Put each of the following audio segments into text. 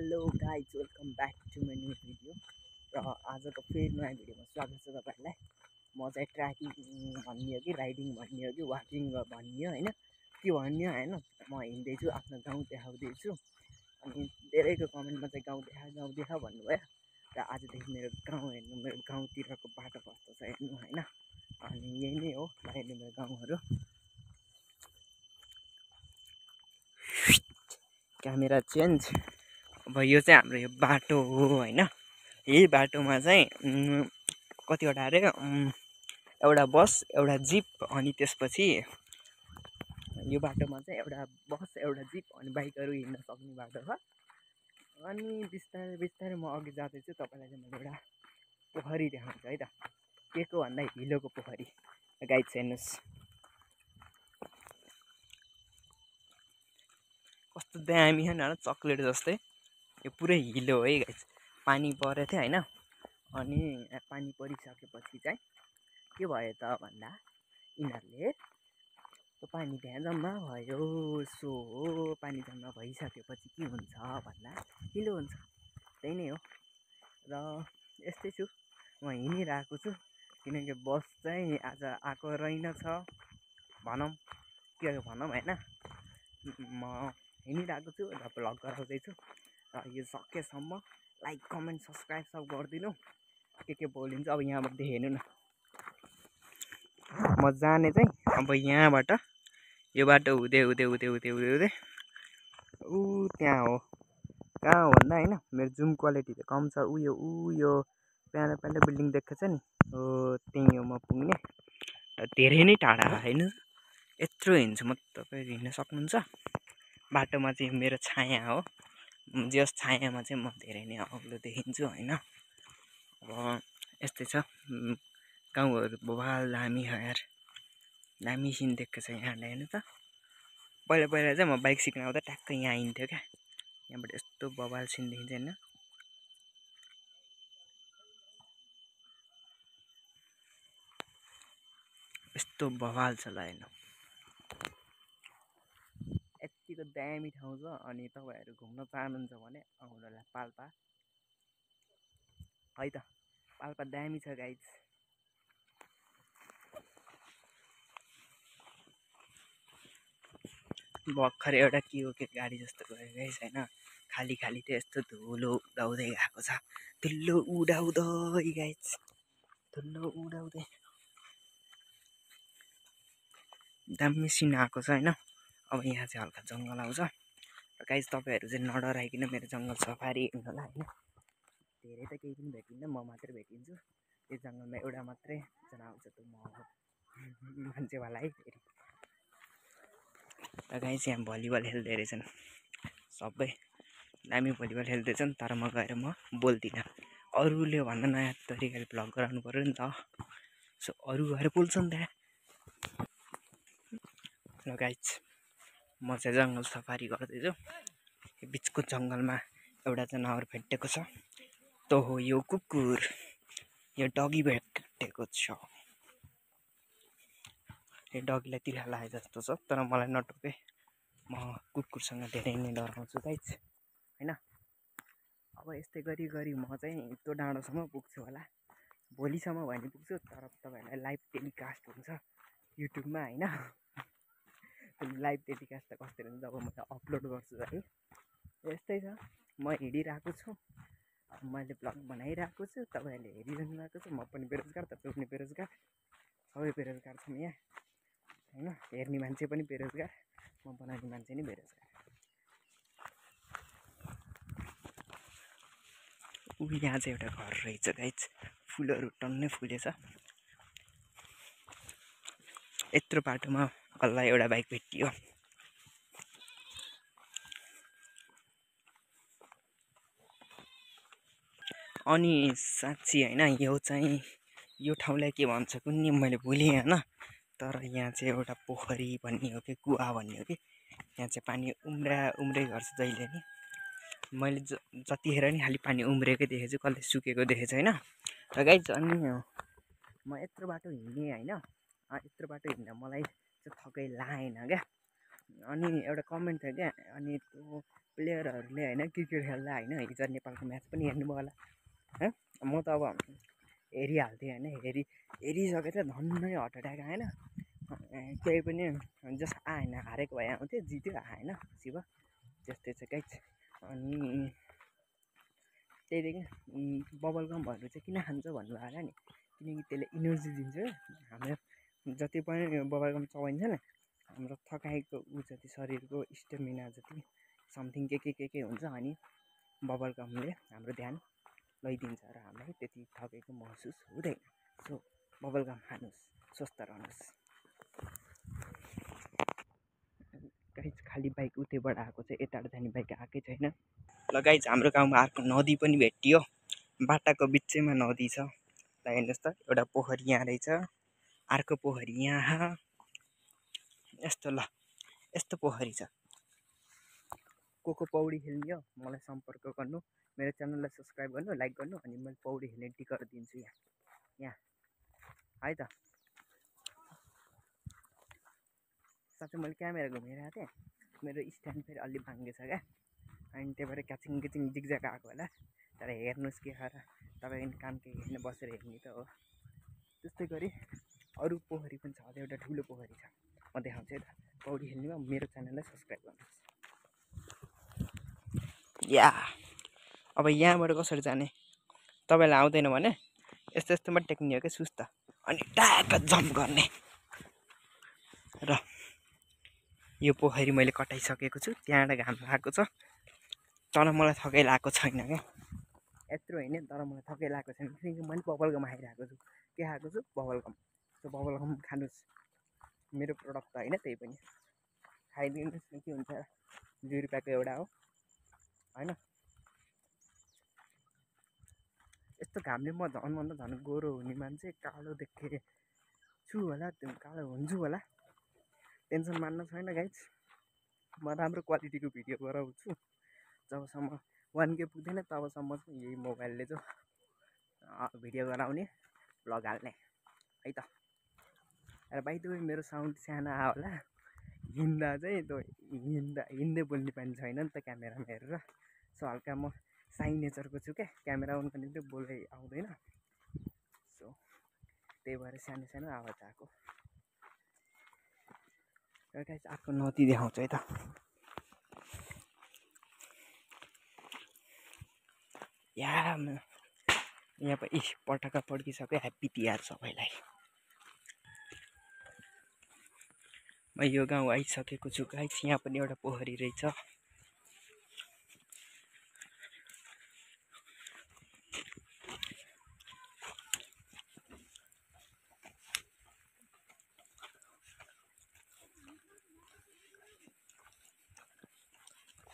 Hello guys, welcome back to my new video. र आजको फेरि नयाँ भिडियोमा स्वागत छ तपाईँहरूलाई। म चाहिँ ट्र्याकिङ भन्ने हो कि राइडिङ भन्ने हो कि वाकिङ भन्ने हो होइन, के भन्ने हो होइन, म हिँड्दैछु, आफ्नो गाउँ देखाउँदैछु। अनि धेरैको कमेन्टमा चाहिँ गाउँ देखा भन्नुभयो। र आजदेखि मेरो गाउँ हेर्नु, मेरो गाउँतिरको बाटो कस्तो छ हेर्नु होइन। अनि यही नै हो अहिले मेरो गाउँहरू। Camera change. अब यो चाहिँ हाम्रो यो बाटो हो होइन। यही बाटोमा चाहिँ कतिवटा अरे एउटा बस, एउटा जिप, अनि त्यसपछि यो बाटोमा चाहिँ एउटा बस, एउटा जिप अनि बाइकहरू हिँड्न सक्ने बाटो छ। अनि बिस्तारै बिस्तारै म अघि जाँदैछु। तपाईँलाई चाहिँ मैले एउटा पोखरी देखाउँछु है त, के को भन्दा हिलोको पोखरी। गाइड हेर्नुहोस् कस्तो दामी छ न, चक्लेट जस्तै। यो पुरै हिलो है गाइस। पानी परेको थियो होइन, अनि पानी परिसकेपछि चाहिँ के भयो त भन्दा यिनीहरूले त्यो पानी त्यहाँ जम्मा भयो। सो हो, पानी जम्मा भइसकेपछि के हुन्छ भन्दा हिलो हुन्छ, त्यही नै हो। र यस्तै छु, म हिँडिरहेको छु किनकि बस चाहिँ आज आएको रहेनछ भनौँ, के भनौँ होइन। म हिँडिरहेको छु र भ्लग गराउँदैछु। र यो सकेसम्म लाइक, कमेन्ट, सब्सक्राइब सब गरिदिनु। के बोलिन्छ अब यहाँबाट हेर्नु न। म जाने चाहिँ अब यहाँबाट यो बाटो हुँदै हुँदै हुँदै हुँदै हुँदै हुँदै ऊ त्यहाँ हो। कहाँ हो भन्दा होइन, मेरो जुम क्वालिटी त कम छ। यो प्यानो बिल्डिङ देखेको छ नि, हो त्यहीँ हो म पुग्ने। धेरै नै टाढा होइन, यत्रो हिँड्छु म, तपाईँ हिँड्न सक्नुहुन्छ। बाटोमा चाहिँ मेरो छाया हो, जस छायामा चाहिँ म धेरै नै अग्लो देखिन्छु होइन। अब यस्तै छ गाउँहरू। बवाल दामी छ यार, दामी सिन देख्छ यहाँबाट हेर्नु त। पहिला पहिला चाहिँ म बाइक सिक्न आउँदा ट्याक्कै यहाँ हिँड्थ्यो क्या, यहाँबाट यस्तो बवाल सिन देखिन्छ होइन। यस्तो बवाल छ ल हेर्नु, यत्तिको दामी ठाउँ छ। अनि तपाईँहरू घुम्न चाहनुहुन्छ भने आउनु होला पाल्पा है त। पाल्पा दामी छ गाइज। भर्खर एउटा के हो के गाडी जस्तो गयो गाइज होइन, खाली खाली थियो, यस्तो धुलो उडाउँदै गएको छ, धुलो उडाउँदै गाइज, धुलो उडाउँदै दामी सिन आएको छ होइन। अब यहाँ चाहिँ हल्का जङ्गल आउँछ र गाइज तपाईँहरू चाहिँ नडराइकन मेरो जङ्गल सफारी हेर्नु होला होइन। धेरै त केही पनि भेटिन्न, म मात्रै भेटिन्छु यो जङ्गलमा। एउटा मात्रै जना आउँछ, त्यो म हो, मान्छेवाला है फेरि। र गाइज यहाँ भलिबल खेल्दै रहेछन् सबै, दामी भलिबल खेल्दैछन्। तर म गएर म बोल्दिनँ, अरूले भन्न नयाँ तरिकाले भ्लग गराउनु पऱ्यो नि त। सो अरू गएर बोल्छन् त्यहाँ। र गाइज म चाहिँ जङ्गल सफारी गर्दैछु। यो बिचको जङ्गलमा एउटा जनावर भेटेको छ, त्यो हो यो कुकुर। यो डगी भेटेको छ, यो डगीलाई तिर्खा लागे जस्तो छ, तर मलाई नटोके, म कुकुरसँग धेरै नै डराउँछु गाइज होइन। अब यस्तै गरी गरी म चाहिँ त्यो डाँडोसम्म पुग्छु होला, भोलिसम्म भने पुग्छु। तर तपाईँहरूलाई लाइभ टेलिकास्ट हुन्छ युट्युबमा होइन। लाइभ टेलिकास्ट त कस्तो हुन्छ जब म अपलोड गर्छु है। यस्तै छ, म हिँडिरहेको छु, मैले भ्लग बनाइरहेको छु, तपाईँहरूले हेरिरहनु भएको छ। म पनि बेरोजगार, तपाईँ पनि बेरोजगार, सबै बेरोजगार छौँ यहाँ होइन। हेर्ने मान्छे पनि बेरोजगार, म बनाउने मान्छे नि बेरोजगार। यहाँ चाहिँ एउटा घर रहेछ गाइज, फुलहरू टन्नै फुलेछ। यत्रो बाटोमा कसलाई एउटा बाइक भेटियो। अनि साँच्ची होइन, यो ठाउँलाई के भन्छ कुन्नि मैले भुलेँ होइन। तर यहाँ चाहिँ एउटा पोखरी भन्ने हो कि कुवा भन्ने हो कि, यहाँ चाहिँ पानी उम्रै गर्छ जहिले नि। मैले जतिखेर नि खालि पानी उम्रेकै देखेछु, कसले सुकेको देखेको छैन। र गाइज अनि म यत्रो बाटो हिँडेँ होइन, यत्रो बाटो हिँड्दा मलाई चाहिँ थकै लागेन क्या। अनि एउटा कमेन्ट थियो क्या, अनि त्यो प्लेयरहरूले होइन क्रिकेट खेल्दा होइन हिजो नेपालको म्याच पनि हेर्नुभयो होला म त अब हेरिहाल्थेँ होइन हेरिसकेर धन्नै हर्ट एट्याक आएन केही पनि जस्ट आएन हारेको भए आउँथ्यो जित्यो आएन शिव त्यस्तै छ गाइस अनि त्यहीदेखि बबलगमहरू चाहिँ किन खान्छ भन्नु होला नि किनकि त्यसले इनर्जी दिन्छ हाम्रो जति पनि बबलगम चबाइन्छ नि हाम्रो थकाइको जति शरीरको स्टेमिना जति समथिङ के हुन्छ अनि बबलगमले हाम्रो ध्यान लैदिन्छ र हामीलाई त्यति थकेको महसुस हुँदैन सो बबलगम खानुहोस् स्वस्थ रहनुहोस् गाइस खाली बाइक उतैबाट आएको चाहिँ यताबाट जाने बाइक आएकै छैन ल गाइस हाम्रो गाउँमा अर्को नदी पनि भेटियो बाटाको बिचैमा नदी छ ल हेर्नुहोस् त एउटा पोखरी यहाँ रहेछ अर्को पोखरी यहाँ यस्तो पोखरी छ को पौडी खेल्ने हो मलाई सम्पर्क गर्नु मेरो च्यानललाई सब्सक्राइब गर्नु लाइक गर्नु अनि मैले पौडी खेल्ने टिकट दिन्छु यहाँ है त साथै मैले क्यामेरा घुमिरहेको थिएँ मेरो स्ट्यान्ड फेरि अलि भाङ्गे छ क्या अनि त्यही भएर क्याचिङ जिगज्याग आएको होला तर हेर्नुहोस् के खरा तपाईँ काम केही होइन बसेर हेर्ने त हो त्यस्तै गरी अरू पोखरी पनि छ एउटा ठुलो पोखरी छ म देखाउँछु है त पौडी खेल्नेमा मेरो च्यानललाई सब्सक्राइब गर्नुहोस् या अब यहाँबाट कसरी जाने तपाईँलाई आउँदैन भने यस्तोमा टेक्ने हो क्या सुस्त अनि ट्याक्क जम्प गर्ने र यो पोखरी मैले कटाइसकेको छु त्यहाँबाट घाम लागेको छ तर मलाई थकाइ लागेको छैन क्या यत्रो होइन तर मलाई थकाइ लागेको छैन किनकि मैले बबलगम खाइरहेको छु के खाएको छु बबलगम सो बबलगम खानुहोस् मेरो प्रडक्ट त होइन त्यही पनि खाइदिनुहोस् न के हुन्छ 2 रुपियाँको एउटा हो होइन यस्तो घामले म झन् झन् गोरो हुने मान्छे कालो देखेँ छु होला कालो हुन्छु होला टेन्सन मान्नु छैन गाइज म राम्रो क्वालिटीको भिडियो गराउँछु जबसम्म 1K पुग्दैन तबसम्म चाहिँ यही मोबाइलले चाहिँ भिडियो गराउने भ्लग हाल्ने है त र बाइ द वे मेरो साउन्ड सानो आयो होला हिँड्दा चाहिँ हिँड्दै बोल्ने पानी छैन नि त क्यामेरामा हेरेर सो हल्का म साई नेचरको छु क्या क्यामेरा अन गर्ने चाहिँ बोल्दै आउँदैन सो त्यही भएर सानो आवाज आएको र गाइस अर्को नदी देखाउँछु है त यहाँ पटाका पड्किसक्यो ह्याप्पी तिहार सबैलाई म यो गाउँ आइसकेको छु गाइस यहाँ पनि एउटा पोखरी रहेछ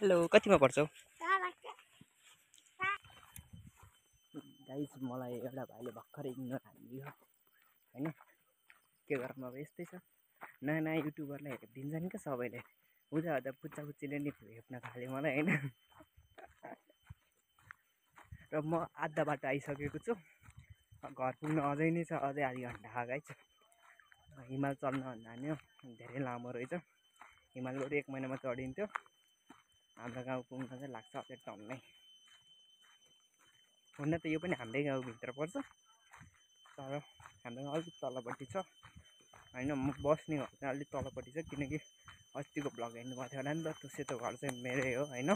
हेलो कतिमा पढ्छौ गाइस मलाई एउटा भाइले भर्खरै इग्नोर हानिदियो होइन के गरौँ अब यस्तै छ नयाँ युट्युबरलाई हेरिदिन्छ नि क्या सबैले हुँदा पुच्चापुच्चीले नि हेप्न थाल्यो मलाई होइन र म आधा बाटो आइसकेको छु घर पुग्न अझै नै छ अझै आधी घन्टा गाइस हिमाल चढ्न जान्यो धेरै लामो रहेछ हिमालबाट 1 महिनामा चढिन्थ्यो हाम्रो गाउँ पुग्न चाहिँ लाग्छ अझै टन्नै हुन त यो पनि हाम्रै गाउँभित्र पर्छ तर हाम्रो गाउँ अलिक तलपट्टि छ होइन म बस्ने घर चाहिँ अलिक तलपट्टि छ किनकि अस्तिको भ्लग हेर्नुभएको थियो होला नि त त्यो सेतो घर चाहिँ मेरै हो होइन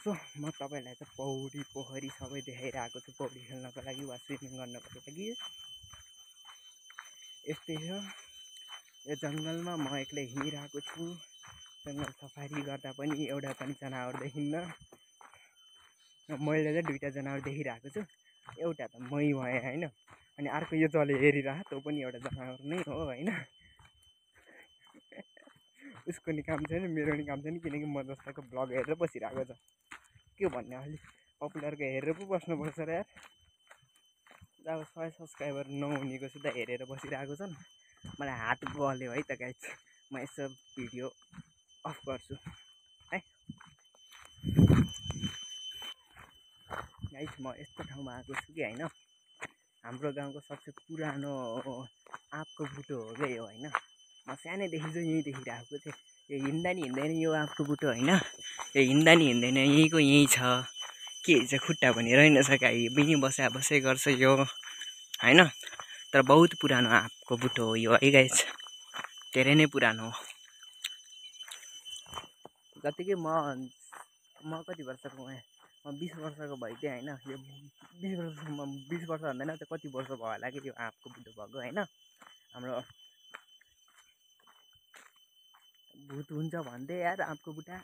सो म तपाईँलाई चाहिँ पौडी पोखरी सबै देखाइरहेको छु पौडी खेल्नको लागि वा स्विमिङ गर्नको लागि यस्तै छ यो जङ्गलमा म एक्लै हिँडिरहेको छु जङ्गल सफारी गर्दा पनि एउटा पनि जनावर देखिन्न मैले चाहिँ 2टा जनावर देखिरहेको छु एउटा त मै भएँ होइन अनि अर्को यो जले हेरिरह त्यो पनि एउटा जनावर नै हो होइन उसको नि काम छैन मेरो नि काम छैन किनकि म जस्ताको भ्लग हेरेर बसिरहेको छ के भन्ने अलिक पपुलरको हेरेर पो बस्नुपर्छ र यार अब 100 सब्सक्राइबर नहुनेको सुधा हेरेर बसिरहेको छन् मलाई हात गल्यो है त गाइस म यसो भिडियो अफ गर्छु है गाइस म यस्तो ठाउँमा आएको छु कि होइन हाम्रो गाउँको सबसे पुरानो आँपको बुटो हो क्या यो होइन म सानैदेखि चाहिँ यहीँ देखिरहेको थिएँ यो हिँड्दा नि हिँड्दैन यो आँपको बुटो होइन यो हिँड्दा नि हिँड्दैन, यहीँको यहीँ छ। के चाहिँ खुट्टा पनि रहेनछ, गाई पनि बसै गर्छ यो होइन। तर बहुत पुरानो आँपको बुटो हो यो है गाइस, धेरै नै पुरानो हो। जतिकै म कति वर्षको भएँ, म 20 वर्षको भइदिएँ होइन। यो 20 वर्ष भन्दैन, त्यो कति वर्ष भयो होला कि यो आँपको बुटो भएको होइन। हाम्रो भूत हुन्छ भन्दै यार आँपको बुट्टा,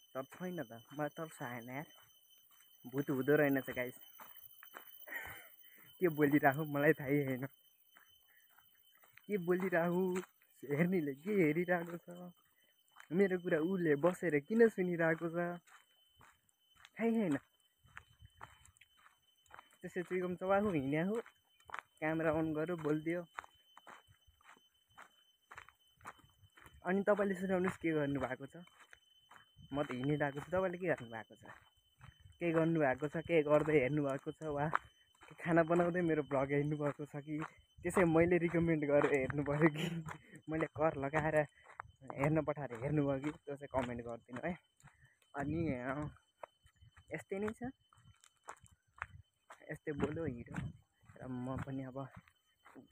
तर छैन त, मलाई तर्स आएन यार, भूत हुँदो रहेनछ गाइस। के बोलिराखौँ मलाई थाहै छैन, के बोलिराखौँ, हेर्नेले के हेरिरहेको छ, मेरो कुरा उसले बसेर किन सुनिरहेको छ थाहै छैन। त्यसै चुइकम चबाखु हिँड्या हो, क्यामेरा अन गर्यो बोलिदियो। अनि तपाईँले सुनाउनुहोस् के गर्नु भएको छ। म त हिँडिरहेको छु, तपाईँले के गर्नु भएको छ, के गर्नु भएको छ, के गर्दै हेर्नु भएको छ, वा खाना बनाउँदै मेरो भ्लग हेर्नु भएको छ कि त्यसै मैले रिकमेन्ड गरेर हेर्नु पऱ्यो कि मैले कर लगाएर हेर्न पठाएर हेर्नुभयो कि, त्यो चाहिँ कमेन्ट गरिदिनु है। अनि यस्तै नै छ, यस्तै बोल्यो हिँड्यो र म पनि अब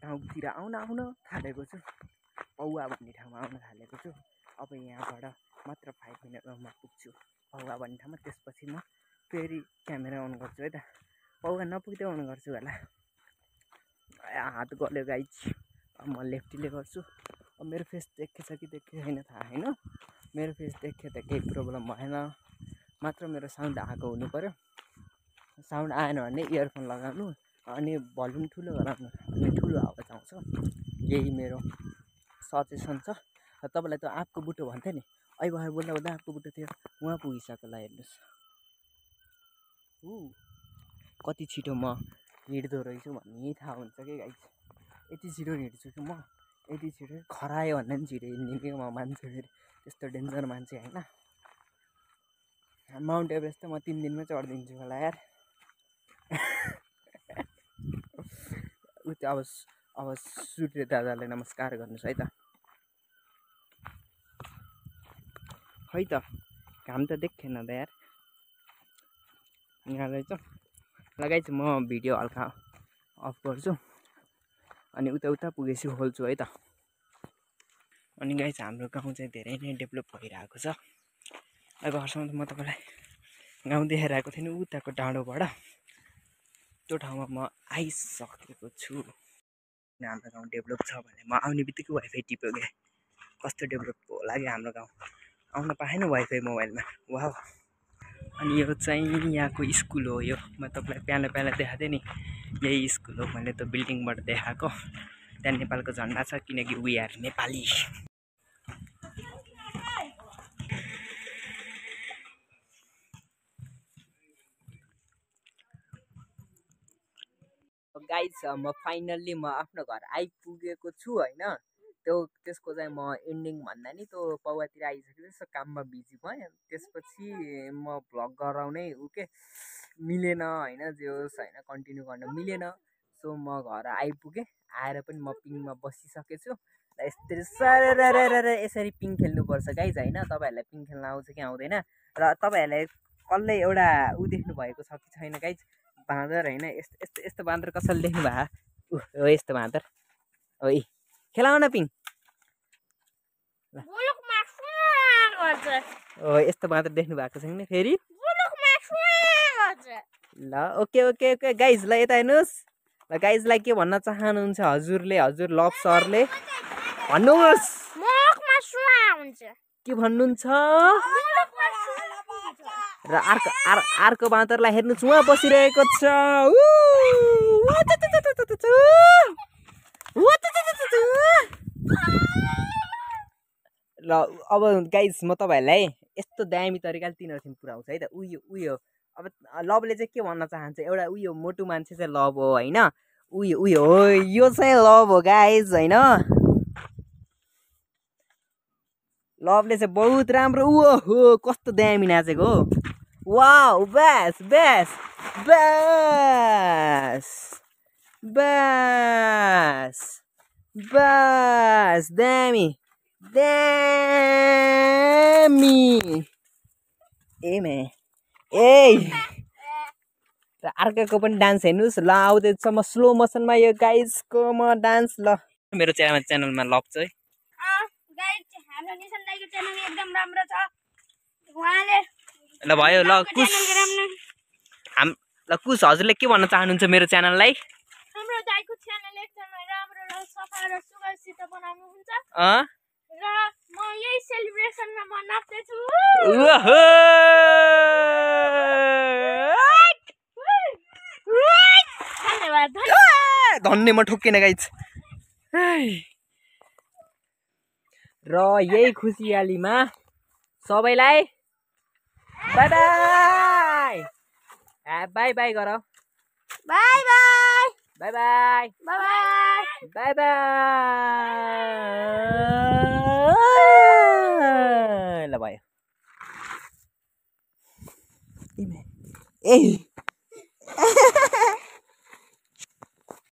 गाउँतिर आउन थालेको छु। पौवा भन्ने ठाउँमा आउन थालेको छु। अब यहाँबाट मात्र 5 मिनटमा पुग्छु पौवा भन्ने ठाउँमा। त्यसपछि म फेरि क्यामेरा अन गर्छु है त, पौवा नपुग्दै अन गर्छु होला। हात गल्यो गाइज, म लेफ्टीले गर्छु। अब मेरो फेस देखेछ कि देखेको छैन थाहा छैन, मेरो फेस देखे त केही प्रब्लम भएन, मात्र मेरो साउन्ड आएको हुनु पऱ्यो। साउन्ड आएन भने इयरफोन लगाउनु, अनि भल्युम ठुलो गराउनु, अनि ठुलो आवाज आउँछ। यही मेरो सजेसन छ। र तपाईँलाई त आँपको बुटो भन्थ्यो नि, अहिले भएर बोल्दा बोल्दा आँपको बुटो थियो, उहाँ पुगिसक्यो। ल हेर्नुहोस् कति छिटो म हिँड्दो रहेछु भन्ने थाहा हुन्छ कि गाइस। यति छिटो हिँड्छु कि म, यति छिटो खरायो भन्दा पनि छिटो हिँड्ने कि म मान्छे, फेरि त्यस्तो डेन्जर मान्छे होइन। माउन्ट एभरेस्ट त म 3 दिनमै चढिदिन्छु होला यार। अब सूर्य दादालाई नमस्कार गर्नुहोस् है त। खै त घाम त देख्थेन त यार, यहाँ रहेछ। लगाइछु म भिडियो हल्का अफ गर्छु, अनि उता पुगेपछि खोल्छु है त। अनि गाइस हाम्रो गाउँ चाहिँ धेरै नै डेभलप भइरहेको छ। घरसम्म म तपाईँलाई गाउँ देखाइरहेको थिएँ नि, उताको डाँडोबाट त्यो ठाउँमा म आइसकेको छु। हाम्रो गाउँ डेभलप छ भने म आउने बित्तिकै वाइफाई टिप्यो क्या, कस्तो डेभलप होला कि हाम्रो गाउँ, आउन पाएन वाइफाई मोबाइलमा। वाह। अनि यो चाहिँ यहाँको स्कुल हो, यो म तपाईँलाई पहिला देखाएको थिएँ नि, यही स्कुल हो। मैले त बिल्डिङबाट देखाएको, त्यहाँ नेपालको झन्डा छ किनकि वी आर नेपाली। गाइस म फाइनल्ली आफ्नो घर आइपुगेको छु होइन। त्यसको चाहिँ म एन्डिङ भन्दा नि त्यो पौवातिर आइसकेको यसो काममा बिजी भएँ। त्यसपछि म भ्लग गराउनै के मिलेन होइन, जे होस् होइन, कन्टिन्यू गर्न मिलेन। सो म घर आइपुगेँ, आएर पनि म पिङमा बसिसकेछु र यसरी पिङ खेल्नुपर्छ गाइज होइन। तपाईँहरूलाई पिङ खेल्न आउँछ कि आउँदैन, र तपाईँहरूलाई कसले एउटा देख्नु भएको छ कि छैन गाइज, बाँदर होइन, यस्तो बाँदर कसैले देख्नु भएको हो, यस्तो बाँदर हो, खेलाउन पिङ। यस्तो बाँदर देख्नु भएको छैन फेरि। ल ओके गाइज, ल यता हेर्नुहोस्। ल गाइजलाई के भन्न चाहनुहुन्छ हजुरले, हजुर लभ सरले भन्नुहोस्, के भन्नुहुन्छ। र अर्को बाँदरलाई हेर्नुहोस्, उहाँ बसिरहेको छ। ल अब गाइज म तपाईँहरूलाई यस्तो दामी तरिकाले तिनीहरूसिम पुऱ्याउँछ है त। उयो अब लभले चाहिँ के भन्न चाहन्छ, एउटा उयो मोटु मान्छे चाहिँ लभ हो होइन, उयो हो, यो चाहिँ लभ हो गाइज होइन। लभले चाहिँ बहुत राम्रो, हो कस्तो दामी नाचेको हो, wow, base base base base base, दामी दामी ए मे ए र अर्काको पनि डान्स हेर्नुहोस् ल आउँदैछ म स्लो मोसनमा यो गाइजको म डान्स ल मेरो च्यानलमा लभ चाहिँ हाम्रो निशन दाइको च्यानल एकदम राम्रो छ उहाँले ल भयो ल कुश ल कुश हजुरले के भन्न चाहनुहुन्छ मेरो च्यानललाई हाम्रो दाइको च्यानल एकदम राम्रो र सफा र सुगन्धित बनाउनुहुन्छ र म यही सेलिब्रेसनमा म नाच्दैछु ओहो धन्यवाद धन्य म ठोक्किन गाइज र यही खुसियालीमा सबैलाई बाई बाई बाई बाई गर by by by by by by by ल भयो ए